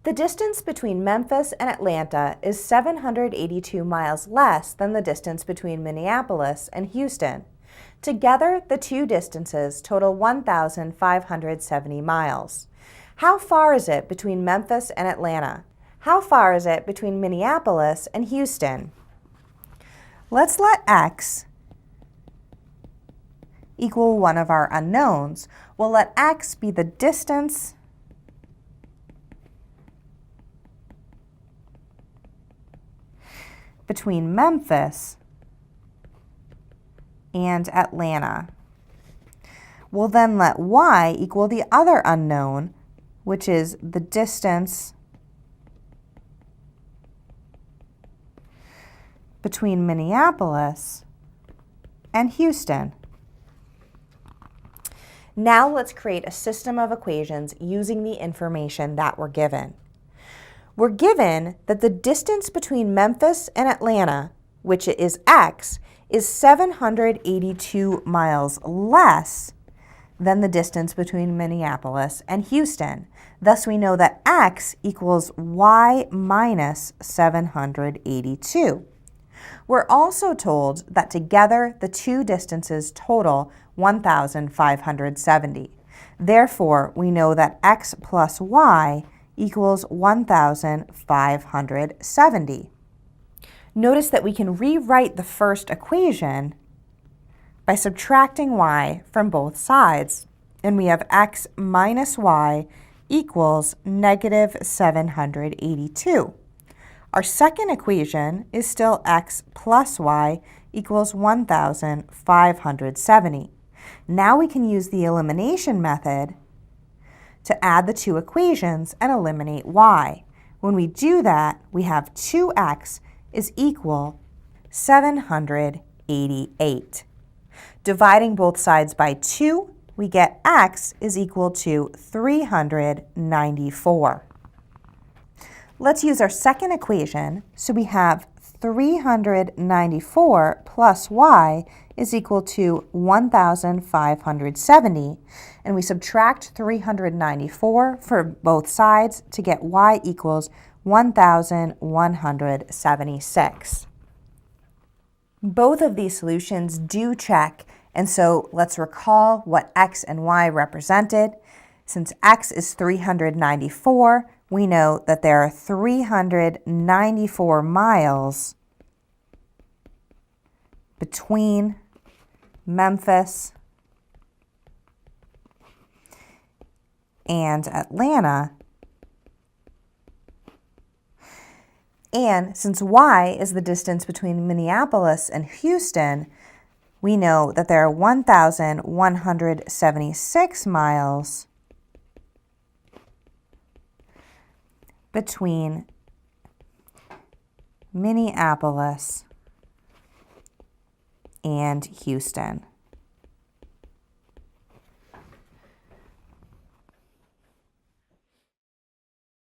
The distance between Memphis and Atlanta is 782 miles less than the distance between Minneapolis and Houston. Together, the two distances total 1,570 miles. How far is it between Memphis and Atlanta? How far is it between Minneapolis and Houston? Let's let x equal one of our unknowns. We'll let x be the distance between Memphis and Atlanta. We'll then let y equal the other unknown, which is the distance between Minneapolis and Houston. Now let's create a system of equations using the information that we're given. We're given that the distance between Memphis and Atlanta, which is x, is 782 miles less than the distance between Minneapolis and Houston. Thus, we know that x equals y minus 782. We're also told that together the two distances total 1,570. Therefore, we know that x plus y equals 1,570. Notice that we can rewrite the first equation by subtracting y from both sides, and we have x minus y equals negative 782. Our second equation is still x plus y equals 1,570. Now we can use the elimination method to add the two equations and eliminate y. When we do that, we have 2x is equal 788. Dividing both sides by 2, we get x is equal to 394. Let's use our second equation. So we have 394 plus y is equal to 1,570. And we subtract 394 for both sides to get y equals 1,176. Both of these solutions do check, and so let's recall what x and y represented. Since x is 394, we know that there are 394 miles between Memphis and Atlanta. And since y is the distance between Minneapolis and Houston, we know that there are 1,176 miles between Minneapolis and Houston.